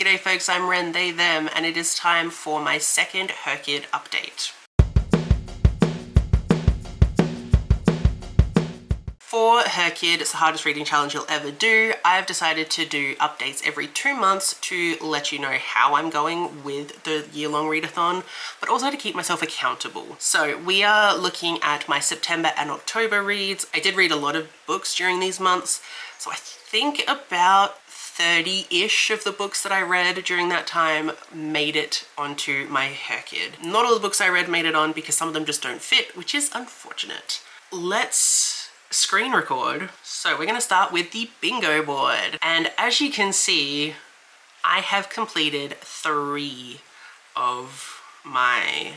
G'day folks, I'm Wren, they, them, and it is time for my second HRCYED update. For HRCYED, it's the hardest reading challenge you'll ever do. I've decided to do updates every 2 months to let you know how I'm going with the year-long readathon, but also to keep myself accountable. So we are looking at my September and October reads. I did read a lot of books during these months, so I think about 30-ish of the books that I read during that time made it onto my HRCYED. Not all the books I read made it on because some of them just don't fit, which is unfortunate. Let's screen record. So we're gonna start with the bingo board. And as you can see, I have completed 3 of my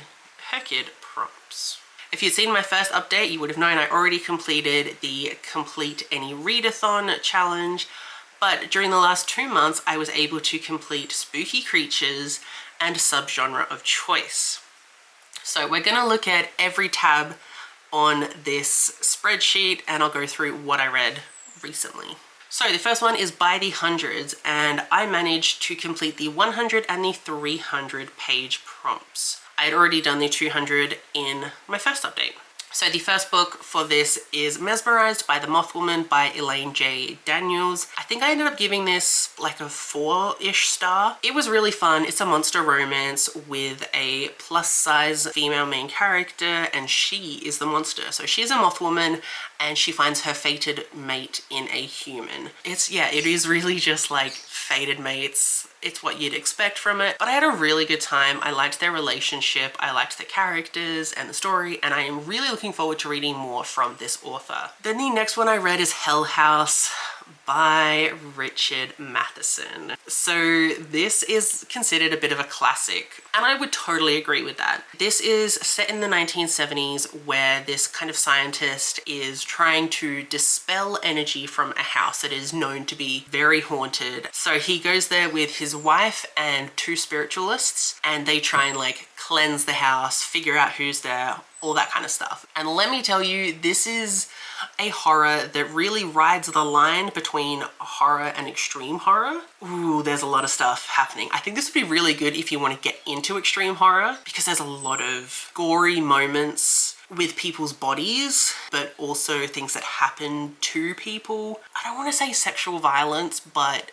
HRCYED prompts. If you'd seen my first update, you would have known I already completed the Complete Any Readathon challenge. But during the last 2 months, I was able to complete Spooky Creatures and Subgenre of Choice. So we're gonna look at every tab on this spreadsheet and I'll go through what I read recently. So the first one is By the Hundreds, and I managed to complete the 100 and the 300 page prompts. I had already done the 200 in my first update. So the first book for this is Mesmerized by the Mothwoman by Elaine J. Daniels. I think I ended up giving this like a 4-ish star. It was really fun. It's a monster romance with a plus size female main character, and she is the monster. So she's a mothwoman and she finds her fated mate in a human. It is really just like fated mates. It's what you'd expect from it, but I had a really good time. I liked their relationship, I liked the characters and the story, and I am really looking forward to reading more from this author. Then the next one I read is Hell House by Richard Matheson. So this is considered a bit of a classic, and I would totally agree with that. This is set in the 1970s where this kind of scientist is trying to dispel energy from a house that is known to be very haunted. So he goes there with his wife and 2 spiritualists, and they try and like cleanse the house, figure out who's there, all that kind of stuff. And let me tell you, this is a horror that really rides the line between horror and extreme horror. Ooh, there's a lot of stuff happening. I think this would be really good if you want to get into extreme horror because there's a lot of gory moments with people's bodies, but also things that happen to people. I don't want to say sexual violence, but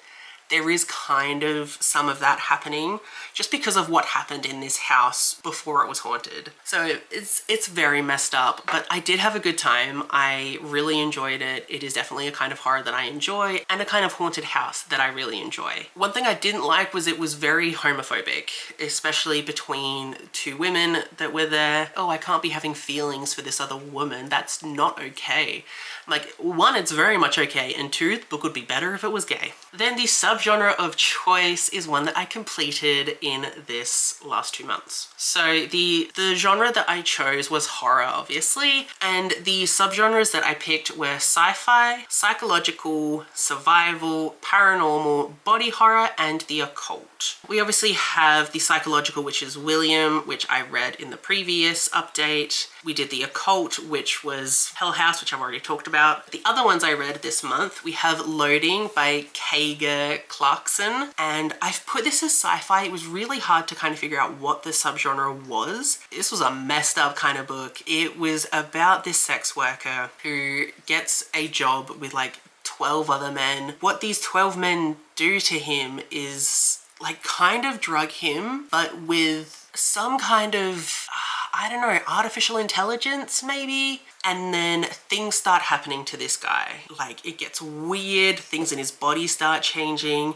there is kind of some of that happening just because of what happened in this house before it was haunted. So it's very messed up, but I did have a good time. I really enjoyed it. It is definitely a kind of horror that I enjoy and a kind of haunted house that I really enjoy. One thing I didn't like was it was very homophobic, especially between 2 women that were there. Oh, I can't be having feelings for this other woman. That's not okay. Like, 1, it's very much okay, and 2, the book would be better if it was gay. Then the subgenre of choice is one that I completed in this last 2 months. So the genre that I chose was horror, obviously, and the subgenres that I picked were sci-fi, psychological, survival, paranormal, body horror, and the occult. We obviously have the psychological, which is William, which I read in the previous update. We did the occult, which was Hell House, which I've already talked about. The other ones I read this month, we have Loading by Kaga Clarkson, and I've put this as sci-fi. It was really hard to kind of figure out what the subgenre was. This was a messed up kind of book. It was about this sex worker who gets a job with like 12 other men. What these 12 men do to him is like kind of drug him, but with some kind of, I don't know, artificial intelligence maybe? And then things start happening to this guy. Like, it gets weird, things in his body start changing.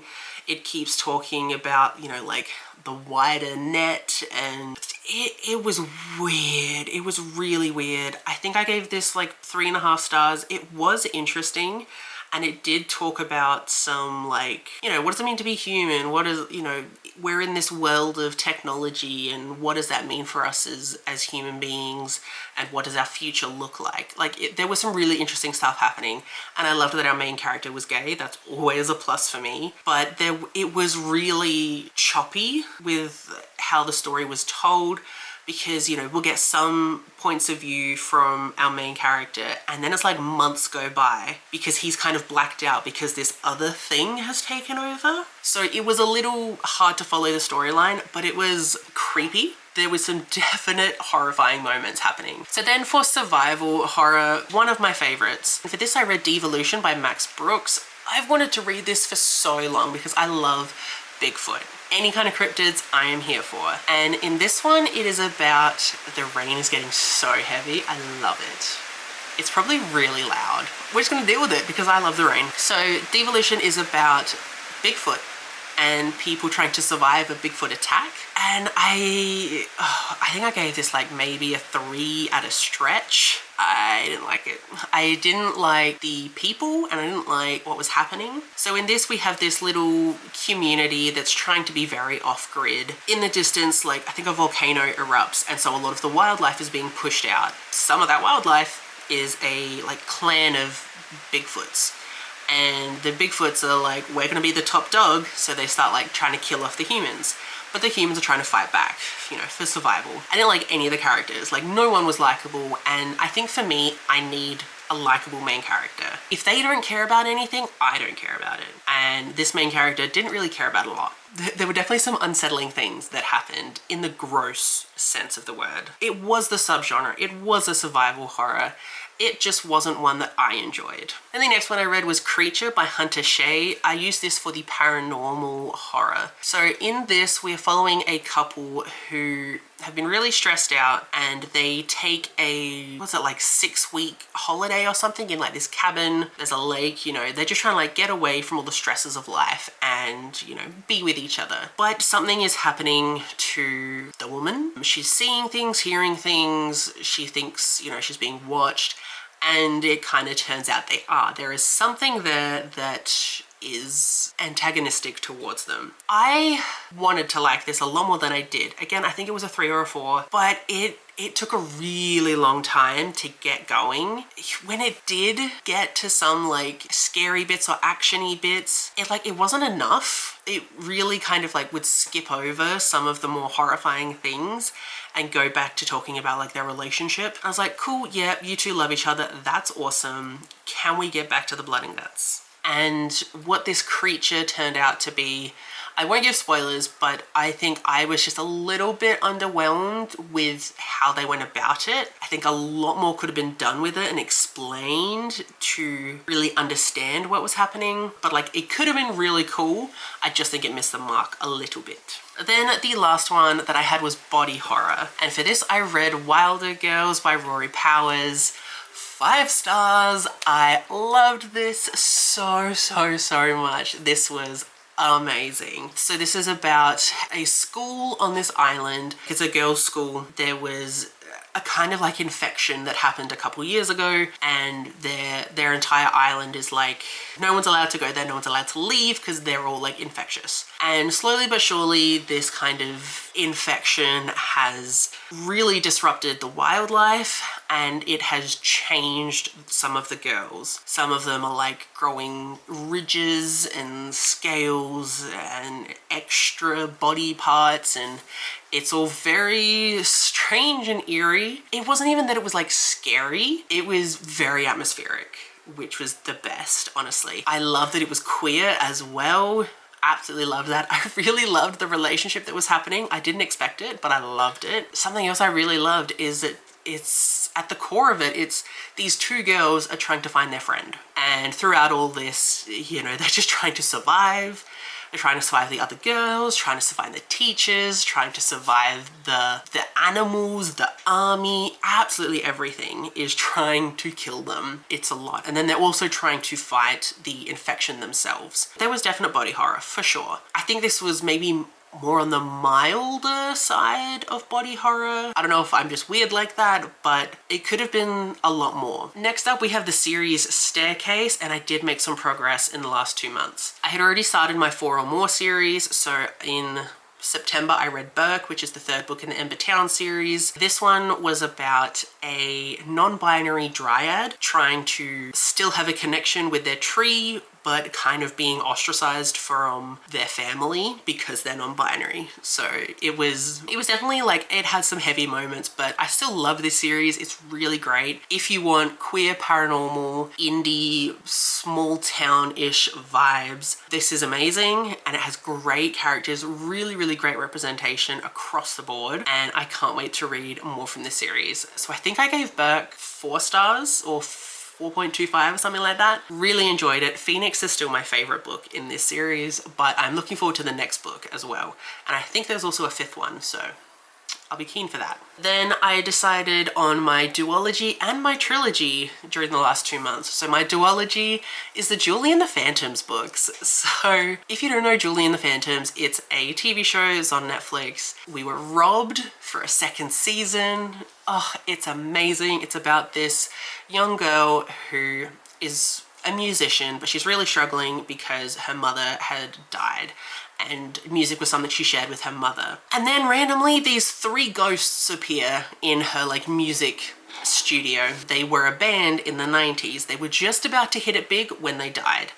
It keeps talking about, you know, like the wider net, and it was weird. It was really weird. I think I gave this like 3.5 stars. It was interesting. And it did talk about some, like, you know, what does it mean to be human? What is, you know, we're in this world of technology, and what does that mean for us as human beings? And what does our future look like? Like, there was some really interesting stuff happening. And I loved that our main character was gay. That's always a plus for me. But it was really choppy with how the story was told. because, you know, we'll get some points of view from our main character and then it's like months go by because he's kind of blacked out because this other thing has taken over. So it was a little hard to follow the storyline, but it was creepy. There was some definite horrifying moments happening. So then for survival horror, one of my favorites. For this I read Devolution by Max Brooks. I've wanted to read this for so long because I love Bigfoot. Any kind of cryptids I am here for. And in this one, it is about, the rain is getting so heavy. I love it. It's probably really loud. We're just gonna deal with it because I love the rain. So Devolution is about Bigfoot and people trying to survive a Bigfoot attack. And I think I gave this like maybe a 3 at a stretch. I didn't like it. I didn't like the people and I didn't like what was happening. So in this we have this little community that's trying to be very off-grid. In the distance, like I think a volcano erupts and so a lot of the wildlife is being pushed out. Some of that wildlife is a like clan of Bigfoots. And the Bigfoots are like, we're gonna be the top dog, so they start like trying to kill off the humans. But the humans are trying to fight back, you know, for survival. I didn't like any of the characters, like no one was likable, and I think for me, I need a likable main character. If they don't care about anything, I don't care about it. And this main character didn't really care about a lot. There were definitely some unsettling things that happened in the gross sense of the word. It was the subgenre, it was a survival horror. It just wasn't one that I enjoyed. And the next one I read was Creature by Hunter Shea. I used this for the paranormal horror. So in this, we're following a couple who have been really stressed out and they take a, what's it, like 6-week holiday or something in like this cabin. There's a lake, you know, they're just trying to like get away from all the stresses of life and, you know, be with each other. But something is happening to the woman. She's seeing things, hearing things. She thinks, you know, she's being watched. And it kind of turns out they are. There is something there that is antagonistic towards them. I wanted to like this a lot more than I did. Again, I think it was a 3 or a 4, but it took a really long time to get going. When it did get to some like scary bits or actiony bits, it wasn't enough. It really kind of like would skip over some of the more horrifying things and go back to talking about like their relationship. I was like, cool, yeah, you two love each other. That's awesome. Can we get back to the blood and guts? And what this creature turned out to be, I won't give spoilers, but I think I was just a little bit underwhelmed with how they went about it. I think a lot more could have been done with it and explained to really understand what was happening. But like, it could have been really cool. I just think it missed the mark a little bit. Then the last one that I had was body horror. And for this, I read Wilder Girls by Rory Powers. 5 stars. I loved this so much. This was amazing. So this is about a school on this island. It's a girls' school. There was a kind of like infection that happened a couple years ago and their entire island is like, no one's allowed to go there, no one's allowed to leave because they're all like infectious. And slowly but surely this kind of infection has really disrupted the wildlife and it has changed some of the girls. Some of them are like growing ridges and scales and extra body parts, and it's all very strange and eerie. It wasn't even that it was like scary, it was very atmospheric, which was the best, honestly. I love that it was queer as well. Absolutely loved that. I really loved the relationship that was happening. I didn't expect it, but I loved it. Something else I really loved is that it's at the core of it, it's these 2 girls are trying to find their friend. And throughout all this, you know, they're just trying to survive. They're trying to survive the other girls, trying to survive the teachers, trying to survive the animals, the army, absolutely everything is trying to kill them. It's a lot. And then they're also trying to fight the infection themselves. There was definite body horror, for sure. I think this was maybe more on the milder side of body horror. I don't know if I'm just weird like that, but it could have been a lot more. Next up, we have the series Staircase, and I did make some progress in the last 2 months. I had already started my 4 or more series, so in September I read Burke, which is the 3rd book in the Ember Town series. This one was about a non-binary dryad trying to still have a connection with their tree, but kind of being ostracized from their family because they're non-binary. So it was definitely like, it had some heavy moments, but I still love this series. It's really great. If you want queer, paranormal, indie, small town-ish vibes, this is amazing, and it has great characters, really, really great representation across the board, and I can't wait to read more from this series. So I think I gave Burke 4 stars or 4.25 or something like that. Really enjoyed it. Phoenix is still my favorite book in this series, but I'm looking forward to the next book as well. And I think there's also a 5th one, so I'll be keen for that. Then I decided on my duology and my trilogy during the last 2 months. So my duology is the Julie and the Phantoms books. So if you don't know Julie and the Phantoms, it's a TV show. It's on Netflix. We were robbed for a 2nd season. Oh, it's amazing. It's about this young girl who is a musician, but she's really struggling because her mother had died, and music was something she shared with her mother. And then randomly these 3 ghosts appear in her like music studio. They were a band in the 90s. They were just about to hit it big when they died.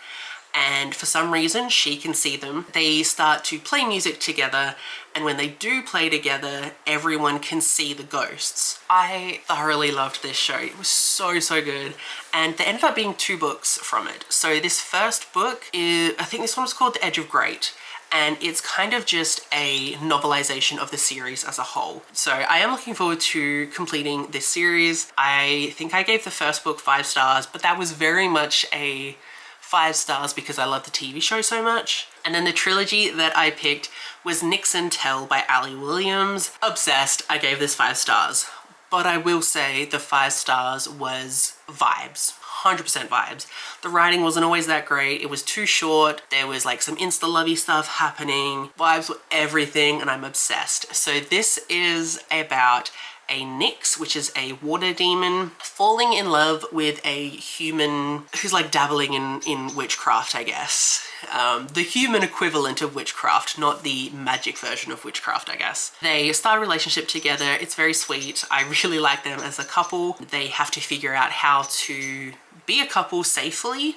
And for some reason, she can see them. They start to play music together, and when they do play together, everyone can see the ghosts. I thoroughly loved this show. It was so, so good. And there ended up being 2 books from it. So this first book is, I think this one was called The Edge of Great, and it's kind of just a novelization of the series as a whole. So I am looking forward to completing this series. I think I gave the first book 5 stars, but that was very much a 5 stars because I love the TV show so much. And then the trilogy that I picked was Nix and Tell by Ali Williams. Obsessed. I gave this 5 stars. But I will say the 5 stars was vibes. 100% vibes. The writing wasn't always that great. It was too short. There was like some insta-lovey stuff happening. Vibes were everything, and I'm obsessed. So this is about a Nyx, which is a water demon, falling in love with a human who's like dabbling in witchcraft, I guess. The human equivalent of witchcraft, not the magic version of witchcraft, I guess. They start a relationship together. It's very sweet. I really like them as a couple. They have to figure out how to be a couple safely,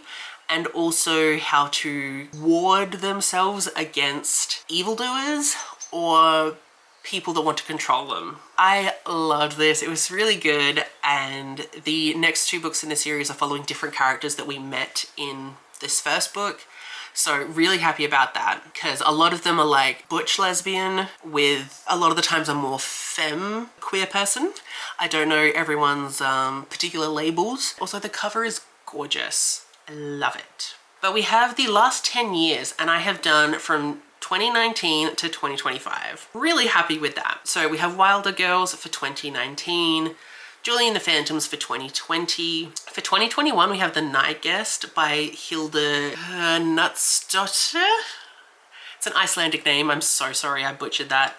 and also how to ward themselves against evildoers or people that want to control them. I loved this. It was really good, and the next 2 books in the series are following different characters that we met in this first book. So really happy about that, because a lot of them are like butch lesbian with a lot of the times a more femme queer person. I don't know everyone's particular labels. Also, the cover is gorgeous. I love it. But we have the last 10 years, and I have done from 2019 to 2025. Really happy with that. So we have Wilder Girls for 2019, Julie and the Phantoms for 2020. For 2021, we have The Night Guest by Hilda Knutsdotter. It's an Icelandic name. I'm so sorry I butchered that.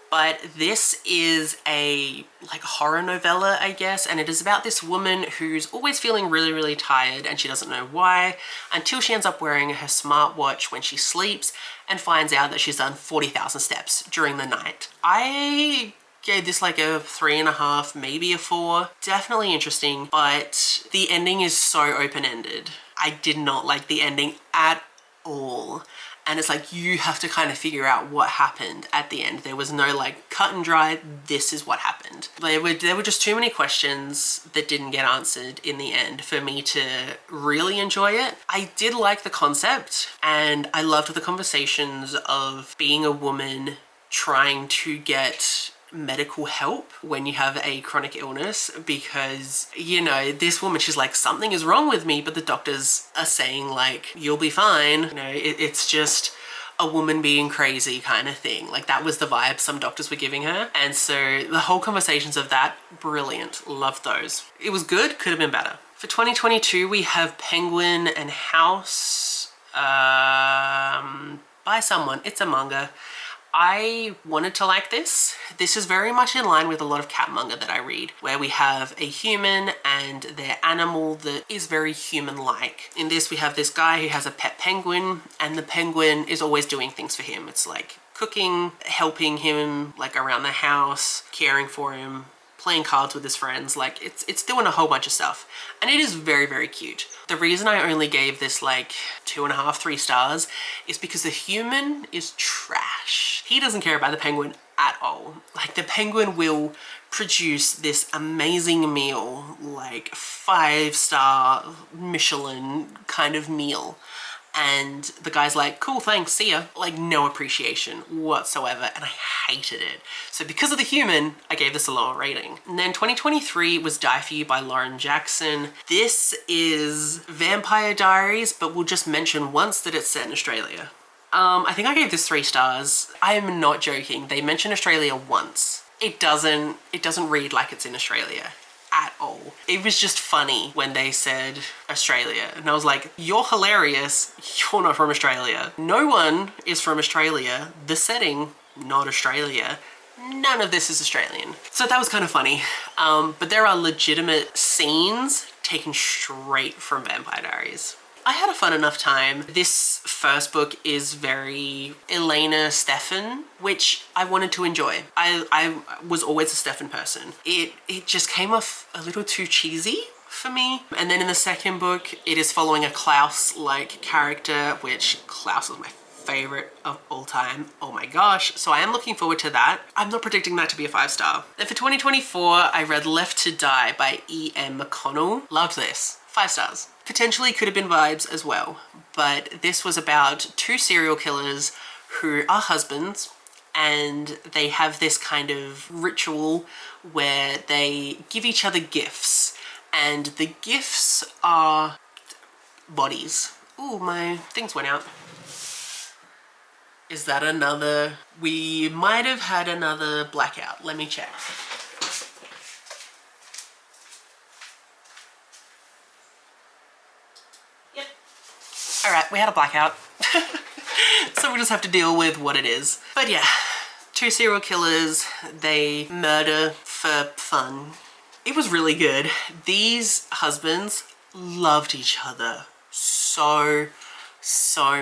But this is a like horror novella, I guess, and it is about this woman who's always feeling really, really tired, and she doesn't know why, until she ends up wearing her smartwatch when she sleeps and finds out that she's done 40,000 steps during the night. I gave this like a 3.5, maybe a 4. Definitely interesting, but the ending is so open-ended. I did not like the ending at all. And it's like, you have to kind of figure out what happened at the end. There was no like cut and dry, this is what happened. There were just too many questions that didn't get answered in the end for me to really enjoy it. I did like the concept, and I loved the conversations of being a woman trying to get medical help when you have a chronic illness, because, you know, this woman, she's like, something is wrong with me, but the doctors are saying like, you'll be fine. You know, it's just a woman being crazy kind of thing. Like, that was the vibe some doctors were giving her. And so the whole conversations of that, brilliant. Loved those. It was good, could have been better. For 2022, we have Penguin and House by someone. It's a manga. I wanted to like this. This is very much in line with a lot of cat manga that I read, where we have a human and their animal that is very human-like. In this, we have this guy who has a pet penguin, and the penguin is always doing things for him. It's like cooking, helping him like around the house, caring for him, playing cards with his friends. Like it's doing a whole bunch of stuff, and it is very, very cute. The reason I only gave this like 2.5, 3 stars is because the human is trash. He doesn't care about the penguin at all. Like the penguin will produce this amazing meal, like 5-star Michelin kind of meal, and the guy's like, cool, thanks, see ya. Like no appreciation whatsoever, and I hated it. So because of the human, I gave this a lower rating. And then 2023 was Die For You by Lauren Jackson. This is Vampire Diaries, but we'll just mention once that it's set in Australia. I think I gave this 3 stars. I am not joking. They mention Australia once. It doesn't read like it's in Australia at all. It was just funny when they said Australia, and I was like, you're hilarious, you're not from Australia. No one is from Australia. The setting, not Australia. None of this is Australian. So that was kind of funny. But there are legitimate scenes taken straight from Vampire Diaries. I had a fun enough time. This first book is very Elena Stefan, which I wanted to enjoy. I was always a Stefan person. It just came off a little too cheesy for me. And then in the second book, it is following a Klaus-like character, which Klaus is my favorite of all time. Oh my gosh. So I am looking forward to that. I'm not predicting that to be a 5-star. Then for 2024, I read Left to Die by E.M. McConnell. Loved this. 5 stars. Potentially could have been vibes as well, but this was about 2 serial killers who are husbands, and they have this kind of ritual where they give each other gifts, and the gifts are bodies. Ooh, my things went out. Is that another? We might have had another blackout. Let me check. All right, we had a blackout. So we just have to deal with what it is. But yeah, 2 serial killers, they murder for fun. It was really good. These husbands loved each other so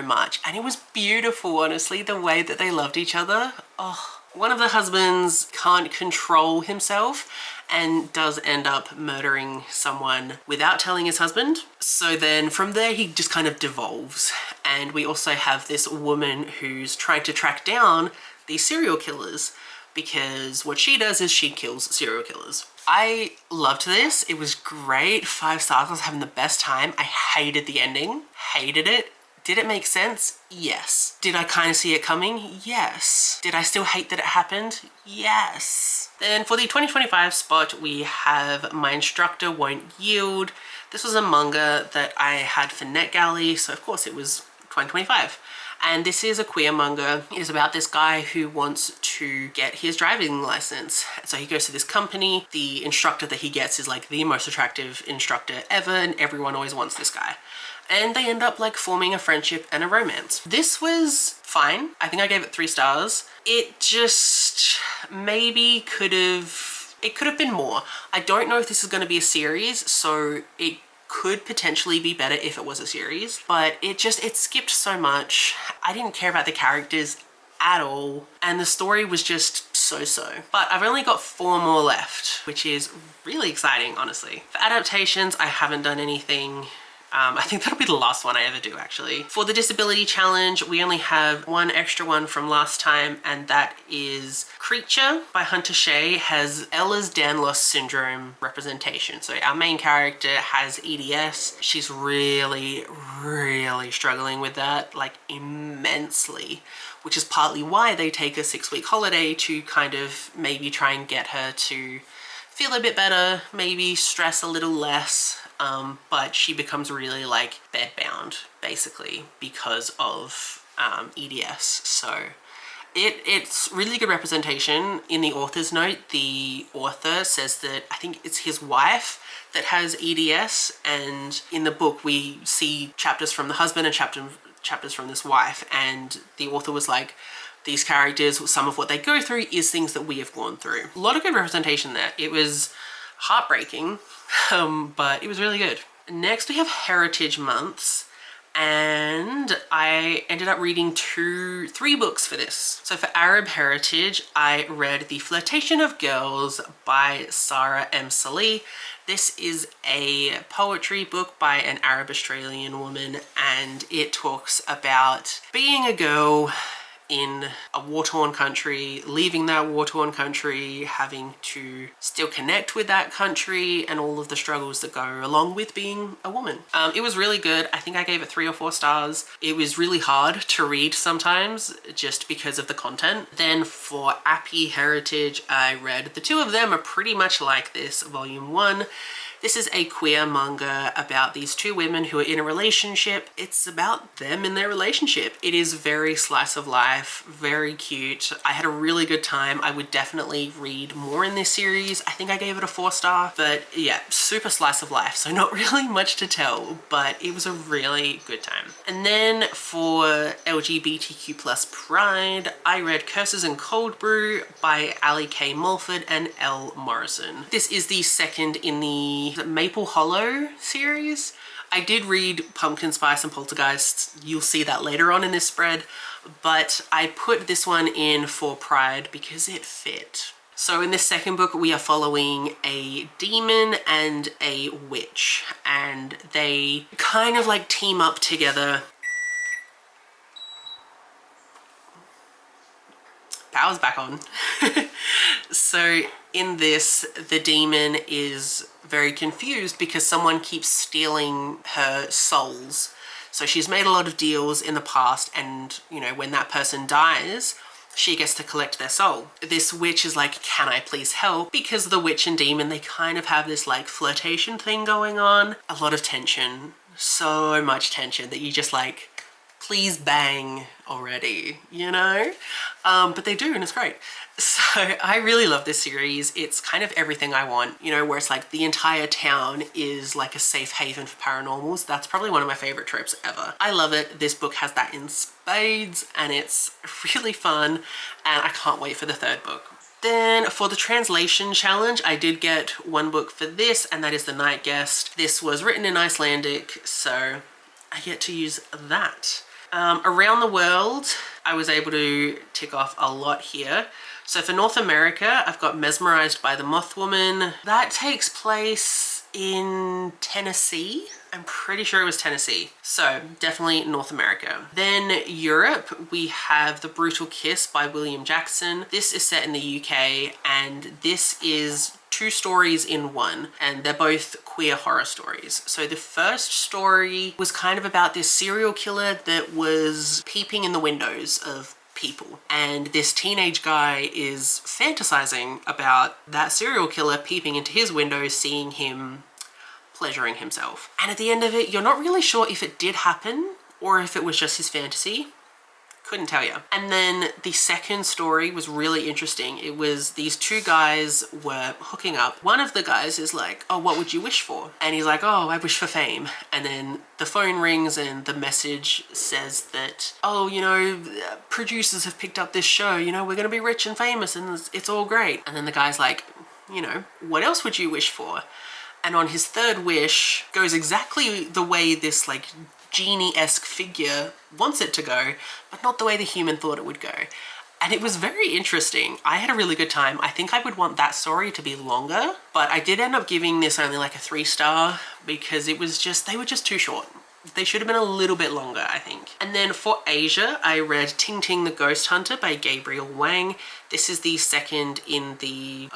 much. And it was beautiful, honestly, the way that they loved each other. Oh, one of the husbands can't control himself and does end up murdering someone without telling his husband. So then from there, he just kind of devolves. And we also have this woman who's trying to track down these serial killers, because what she does is she kills serial killers. I loved this. It was great. 5 stars. I was having the best time. I hated the ending. Hated it. Did it make sense? Yes. Did I kind of see it coming? Yes. Did I still hate that it happened? Yes. Then for the 2025 spot, we have My Instructor Won't Yield. This was a manga that I had for NetGalley, so of course it was 2025. And this is a queer manga. It is about this guy who wants to get his driving license. So he goes to this company. The instructor that he gets is like the most attractive instructor ever, and everyone always wants this guy. And they end up like forming a friendship and a romance. This was fine. I think I gave it 3 stars. It just maybe could have been more. I don't know if this is going to be a series, so it could potentially be better if it was a series, but it skipped so much. I didn't care about the characters at all, and the story was just so-so. But I've only got 4 more left, which is really exciting, honestly. For adaptations, I haven't done anything. I think that'll be the last one I ever do, actually. For the disability challenge, we only have 1 extra one from last time, and that is Creature by Hunter Shea. Has Ehlers-Danlos syndrome representation. So our main character has EDS. She's really struggling with that, like immensely, which is partly why they take a 6-week holiday to kind of maybe try and get her to feel a bit better, maybe stress a little less. But she becomes really like bedbound basically because of EDS. So it's really good representation. In the author's note, the author says that I think it's his wife that has EDS, and in the book we see chapters from the husband and chapters from this wife, and the author was like, these characters, some of what they go through is things that we have gone through. A lot of good representation there. It was heartbreaking, but it was really good. Next we have Heritage Months, and I ended up reading three books for this. So for Arab Heritage, I read The Flirtation of Girls by Sarah M. Salih. This is a poetry book by an Arab Australian woman, and it talks about being a girl in a war-torn country, leaving that war-torn country, having to still connect with that country, and all of the struggles that go along with being a woman. It was really good. I think I gave it 3 or 4 stars. It was really hard to read sometimes just because of the content. Then for Appy Heritage, I read The Two of Them Are Pretty Much Like This, Volume 1. This is a queer manga about these 2 women who are in a relationship. It's about them and their relationship. It is very slice of life, very cute. I had a really good time. I would definitely read more in this series. I think I gave it a 4-star, but yeah, super slice of life. So not really much to tell, but it was a really good time. And then for LGBTQ+ Pride, I read Curses and Cold Brew by Ali K. Mulford and Elle Morrison. This is the second in the Maple Hollow series. I did read Pumpkin Spice and Poltergeist. You'll see that later on in this spread, but I put this one in for Pride because it fit. So in this second book, we are following a demon and a witch, and they kind of like team up together. Power's back on. So in this, the demon is very confused because someone keeps stealing her souls. So she's made a lot of deals in the past, and you know, when that person dies, she gets to collect their soul. This witch is like, can I please help? Because the witch and demon, they kind of have this like flirtation thing going on. A lot of tension, so much tension that you just like, please bang already, you know? But they do, and it's great. So I really love this series. It's kind of everything I want, you know, where it's like the entire town is like a safe haven for paranormals. That's probably one of my favorite tropes ever. I love it. This book has that in spades, and it's really fun, and I can't wait for the 3rd book. Then for the translation challenge, I did get 1 book for this, and that is The Night Guest. This was written in Icelandic, so I get to use that. Around the world, I was able to tick off a lot here. So for North America, I've got Mesmerized by the Moth Woman. That takes place in Tennessee. I'm pretty sure it was Tennessee. So definitely North America. Then Europe, we have The Brutal Kiss by William Jackson. This is set in the UK, and this is 2 stories in one, and they're both queer horror stories. So the first story was kind of about this serial killer that was peeping in the windows of people, and this teenage guy is fantasizing about that serial killer peeping into his window, seeing him pleasuring himself. And at the end of it, you're not really sure if it did happen or if it was just his fantasy. Couldn't tell you. And then the second story was really interesting. It was these 2 guys were hooking up. One of the guys is like, oh, what would you wish for? And he's like, oh, I wish for fame. And then the phone rings and the message says that, oh, you know, producers have picked up this show, you know, we're gonna be rich and famous and it's all great. And then the guy's like, you know, what else would you wish for? And on his 3rd wish goes exactly the way this like genie-esque figure wants it to go, but not the way the human thought it would go. And it was very interesting. I had a really good time. I think I would want that story to be longer, but I did end up giving this only like a 3-star because it was just, they were just too short. They should have been a little bit longer, I think. And then for Asia, I read Ting Ting the Ghost Hunter by Gabriel Wang. This is the second in the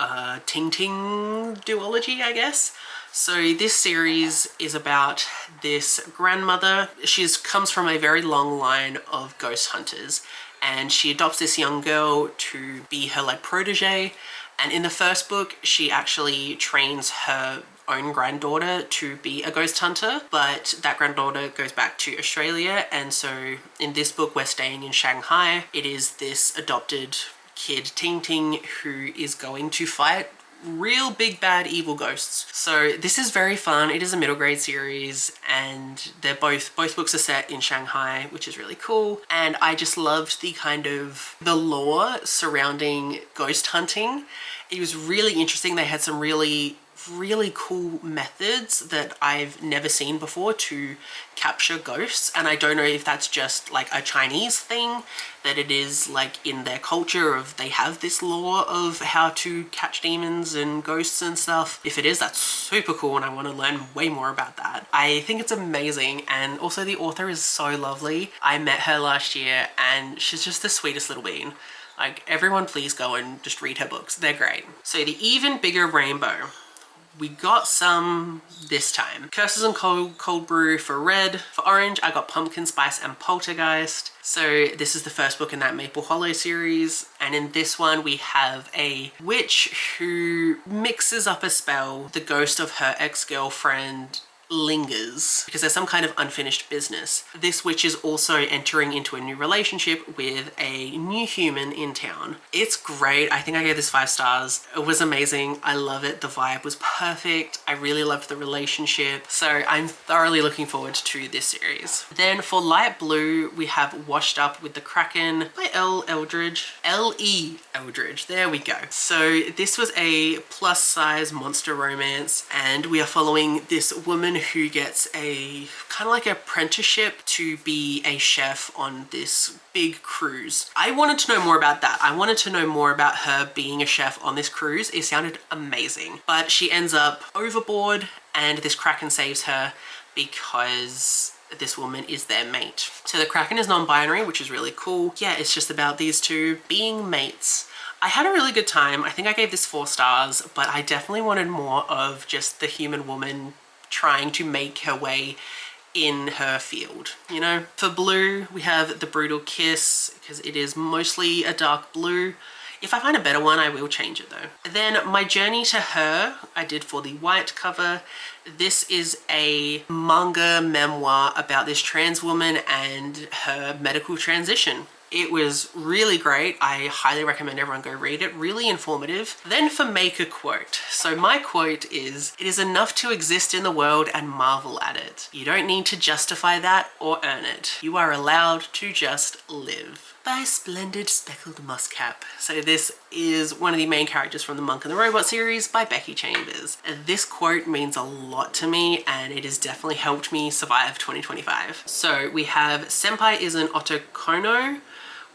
Ting Ting duology, I guess. So this series is about this grandmother. She comes from a very long line of ghost hunters, and she adopts this young girl to be her like protege. And in the first book, she actually trains her own granddaughter to be a ghost hunter, but that granddaughter goes back to Australia, and so in this book we're staying in Shanghai. It is this adopted kid, Ting Ting, who is going to fight real big bad evil ghosts. So this is very fun. It is a middle grade series, and they're both books are set in Shanghai, which is really cool. And I just loved the kind of the lore surrounding ghost hunting. It was really interesting. They had some really really cool methods that I've never seen before to capture ghosts. And I don't know if that's just like a Chinese thing, that it is like in their culture of they have this law of how to catch demons and ghosts and stuff. If it is, that's super cool and I want to learn way more about that. I think it's amazing, and also the author is so lovely. I met her last year and she's just the sweetest little bean. Like, everyone please go and just read her books. They're great. So the Even Bigger Rainbow. We got some this time. Curses and cold brew for red. For orange, I got pumpkin spice and poltergeist. So this is the first book in that Maple Hollow series. And in this one, we have a witch who mixes up a spell. The ghost of her ex-girlfriend lingers because there's some kind of unfinished business. This witch is also entering into a new relationship with a new human in town. It's great. I think I gave this 5 stars. It was amazing. I love it. The vibe was perfect. I really loved the relationship. So I'm thoroughly looking forward to this series. Then for light blue, we have Washed Up with the Kraken by L.E. Eldridge. There we go. So this was a plus size monster romance, and we are following this woman who gets a kind of like apprenticeship to be a chef on this big cruise. I wanted to know more about that. I wanted to know more about her being a chef on this cruise. It sounded amazing, but she ends up overboard and this Kraken saves her because this woman is their mate. So the Kraken is non-binary, which is really cool. Yeah, it's just about these two being mates. I had a really good time. I think I gave this 4 stars, but I definitely wanted more of just the human woman trying to make her way in her field, you know? For blue, we have The Brutal Kiss, because it is mostly a dark blue. If I find a better one, I will change it though. Then My Journey to Her, I did for the white cover. This is a manga memoir about this trans woman and her medical transition. It was really great. I highly recommend everyone go read it. Really informative. Then for Make a Quote. So my quote is, "It is enough to exist in the world and marvel at it. You don't need to justify that or earn it. You are allowed to just live." By Splendid Speckled Muskcap. So this is one of the main characters from the Monk and the Robot series by Becky Chambers. This quote means a lot to me and it has definitely helped me survive 2025. So we have Senpai Isn't Otokono,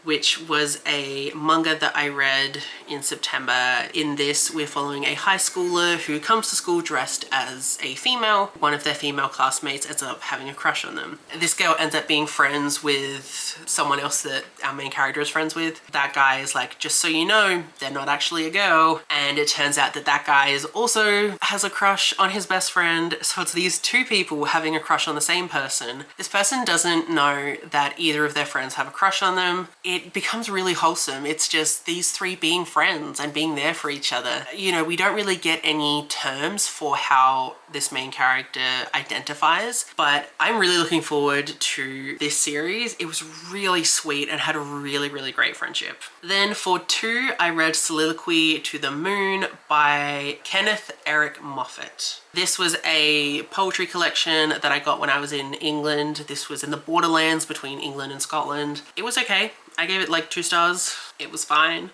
which was a manga that I read in September. In this, we're following a high schooler who comes to school dressed as a female. One of their female classmates ends up having a crush on them. This girl ends up being friends with someone else that our main character is friends with. That guy is like, just so you know, they're not actually a girl. And it turns out that that guy is also has a crush on his best friend. So it's these two people having a crush on the same person. This person doesn't know that either of their friends have a crush on them. It becomes really wholesome. It's just these three being friends and being there for each other. You know, we don't really get any terms for how this main character identifies, but I'm really looking forward to this series. It was really sweet and had a really, really great friendship. Then for 2, I read Soliloquy to the Moon by Kenneth Eric Moffat. This was a poetry collection that I got when I was in England. This was in the borderlands between England and Scotland. It was okay. I gave it like 2 stars. It was fine.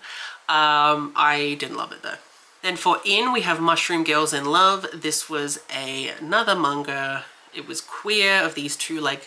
I didn't love it though. Then for In, we have Mushroom Girls in Love. This was another manga. It was queer of these two like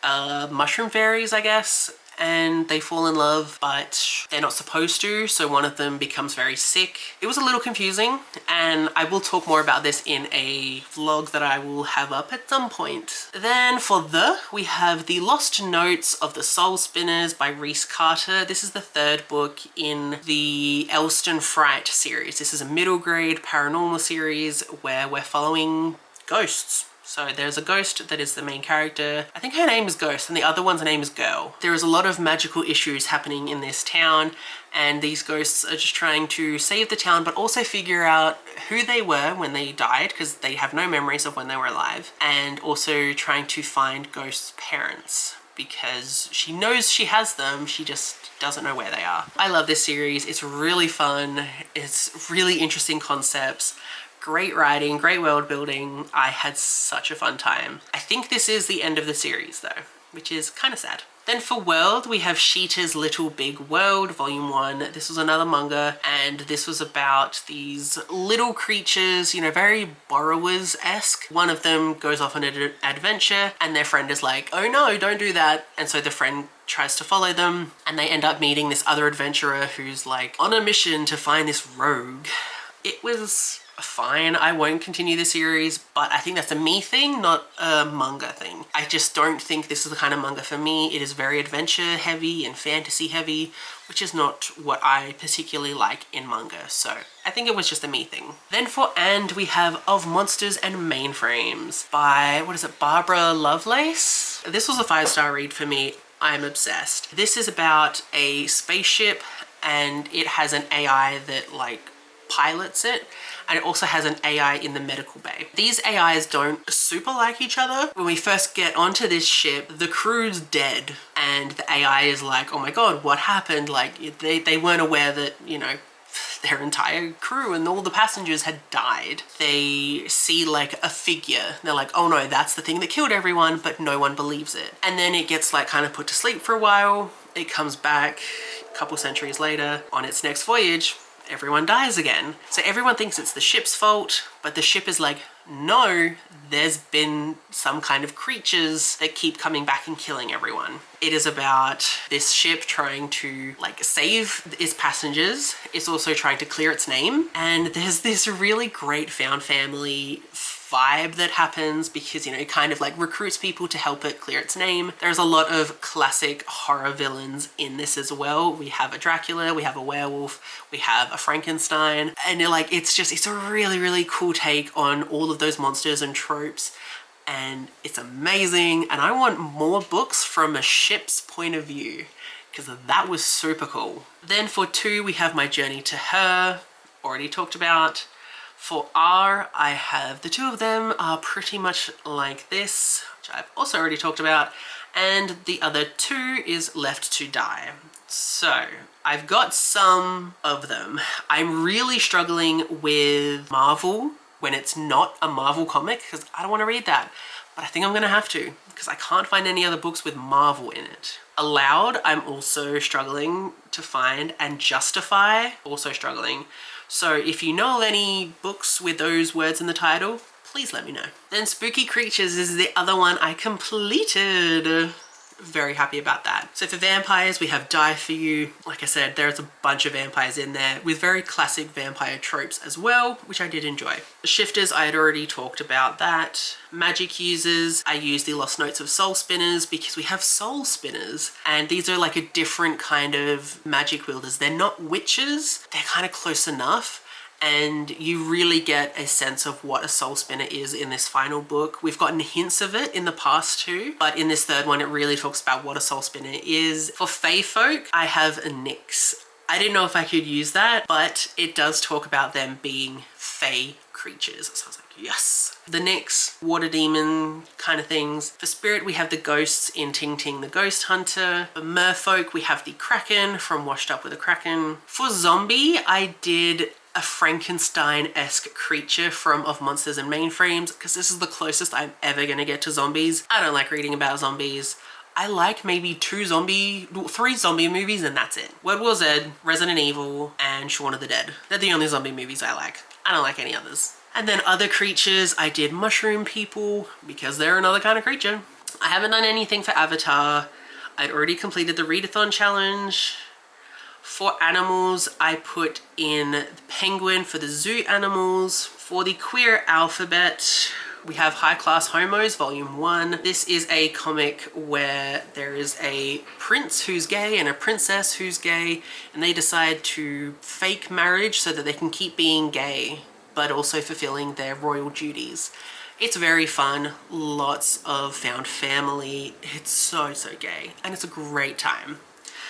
mushroom fairies, I guess. And they fall in love, but they're not supposed to, so one of them becomes very sick. It was a little confusing, and I will talk more about this in a vlog that I will have up at some point. Then for we have The Lost Notes of the Soul Spinners by Reese Carter. This is the 3rd book in the Elston Fright series. This is a middle grade paranormal series where we're following ghosts. So there's a ghost that is the main character. I think her name is Ghost and the other one's name is Girl. There is a lot of magical issues happening in this town, and these ghosts are just trying to save the town but also figure out who they were when they died, because they have no memories of when they were alive, and also trying to find Ghost's parents because she knows she has them, she just doesn't know where they are. I love this series. It's really fun. It's really interesting concepts. Great writing, great world building. I had such a fun time. I think this is the end of the series though, which is kind of sad. Then for world, we have Sheeta's Little Big World, Volume 1. This was another manga, and this was about these little creatures, you know, very borrowers-esque. One of them goes off on an adventure, and their friend is like, oh no, don't do that. And so the friend tries to follow them, and they end up meeting this other adventurer who's like on a mission to find this rogue. It was fine. I won't continue the series, but I think that's a me thing, not a manga thing. I just don't think this is the kind of manga for me. It is very adventure heavy and fantasy heavy, which is not what I particularly like in manga. So I think it was just a me thing. Then for And, we have Of Monsters and Mainframes by, what is it, Barbara Lovelace? This was a 5-star read for me. I'm obsessed. This is about a spaceship, and it has an AI that like pilots it, and it also has an AI in the medical bay. These AIs don't super like each other. When we first get onto this ship, the crew's dead, and the AI is like, oh my god, what happened? Like they weren't aware that, you know, their entire crew and all the passengers had died. They see like a figure. They're like, oh no, that's the thing that killed everyone, but no one believes it. And then it gets like kind of put to sleep for a while. It comes back a couple centuries later on its next voyage. Everyone dies again. So everyone thinks it's the ship's fault, but the ship is like, no, there's been some kind of creatures that keep coming back and killing everyone. It is about this ship trying to like save its passengers. It's also trying to clear its name. And there's this really great found family vibe that happens because, you know, it kind of like recruits people to help it clear its name. There's a lot of classic horror villains in this as well. We have a Dracula, we have a werewolf, we have a Frankenstein, and it's a really, really cool take on all of those monsters and tropes, and it's amazing. And I want more books from a ship's point of view because that was super cool. Then for 2, we have My Journey to Her, already talked about. For R, I have the 2 of them are pretty much like this, which I've also already talked about, and the other 2 is Left to Die. So I've got some of them. I'm really struggling with Marvel when it's not a Marvel comic because I don't want to read that, but I think I'm gonna have to because I can't find any other books with Marvel in it. Aloud, I'm also struggling to find, and Justify, also struggling. So if you know of any books with those words in the title, please let me know. Then Spooky Creatures is the other one I completed. Very happy about that. So for vampires, we have Die For You. Like I said, there's a bunch of vampires in there with very classic vampire tropes as well, which I did enjoy. Shifters, I had already talked about that. Magic users, I use the Lost Notes of Soul Spinners because we have soul spinners, and these are like a different kind of magic wielders. They're not witches, they're kind of close enough, and you really get a sense of what a soul spinner is in this final book. We've gotten hints of it in the past too, but in this 3rd one it really talks about what a soul spinner is. For Fae folk, I have a Nyx. I didn't know if I could use that, but it does talk about them being Fae creatures, so I was like, yes. The Nyx, water demon kind of things. For spirit, we have the ghosts in Ting Ting the Ghost Hunter. For merfolk, we have the Kraken from Washed Up with a Kraken. For zombie, I did a Frankenstein-esque creature from Of Monsters and Mainframes because this is the closest I'm ever gonna get to zombies. I don't like reading about zombies. I like maybe 3 zombie movies and that's it. World War Z, Resident Evil, and Shaun of the Dead. They're the only zombie movies I like. I don't like any others. And then other creatures, I did Mushroom People because they're another kind of creature. I haven't done anything for Avatar. I'd already completed the readathon challenge. For animals, I put in the penguin for the zoo animals. For the queer alphabet, we have High Class Homos, Volume 1. This is a comic where there is a prince who's gay and a princess who's gay, and they decide to fake marriage so that they can keep being gay, but also fulfilling their royal duties. It's very fun, lots of found family. It's so gay, and it's a great time.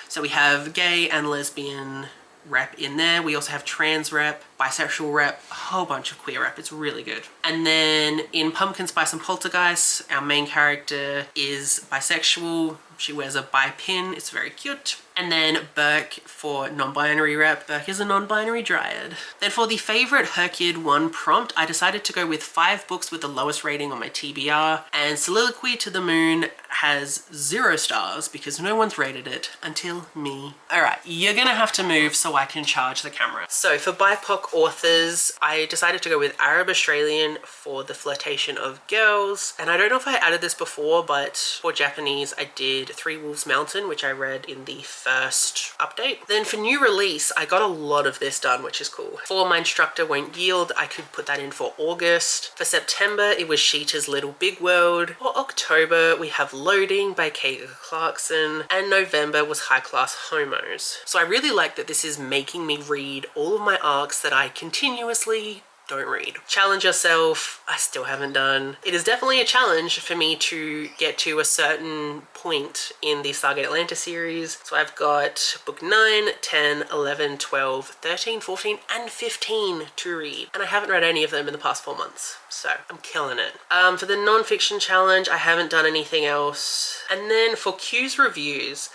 So we have gay and lesbian rep in there. We also have trans rep. bisexual rep, a whole bunch of queer rep. It's really good. And then in Pumpkin Spice and Poltergeist, our main character is bisexual. She wears a bi pin. It's very cute. And then Burke for non-binary rep. Burke is a non-binary dryad. Then for the favorite HRCYED 1 prompt, I decided to go with 5 books with the lowest rating on my TBR. And Soliloquy to the Moon has 0 stars because no one's rated it until me. All right, you're gonna have to move so I can charge the camera. So for BIPOC authors, I decided to go with Arab Australian for the flirtation of girls. And I don't know if I added this before, but for Japanese, I did Three Wolves Mountain, which I read in the first update. Then for new release, I got a lot of this done, which is cool. For My Instructor Won't Yield, I could put that in for August. For September, it was Sheeta's Little Big World. For October, we have Loading by Kaga Clarkson. And November was High Class Homos. So I really like that this is making me read all of my arcs that I continuously don't read. Challenge Yourself, I still haven't done. It is definitely a challenge for me to get to a certain point in the Stargate Atlanta series. So I've got book 9, 10, 11, 12, 13, 14, and 15 to read. And I haven't read any of them in the past 4 months. So I'm killing it. For the non-fiction challenge, I haven't done anything else. And then for Q's reviews,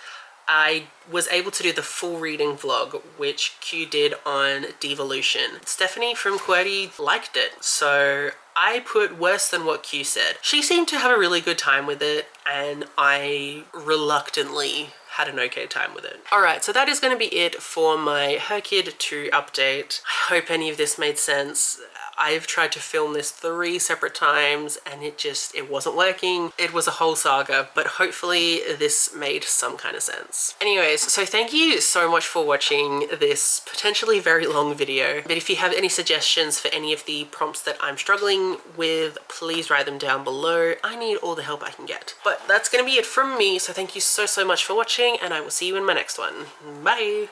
I was able to do the full reading vlog, which Q did on Devolution. Stephanie from QWERTY liked it, so I put worse than what Q said. She seemed to have a really good time with it, and I reluctantly had an okay time with it. Alright, so that is going to be it for my HRCYED 2 update. I hope any of this made sense. I've tried to film this 3 separate times and it wasn't working. It was a whole saga, but hopefully this made some kind of sense. Anyways, so thank you so much for watching this potentially very long video. But if you have any suggestions for any of the prompts that I'm struggling with, please write them down below. I need all the help I can get. But that's gonna be it from me, so thank you so much for watching and I will see you in my next one. Bye!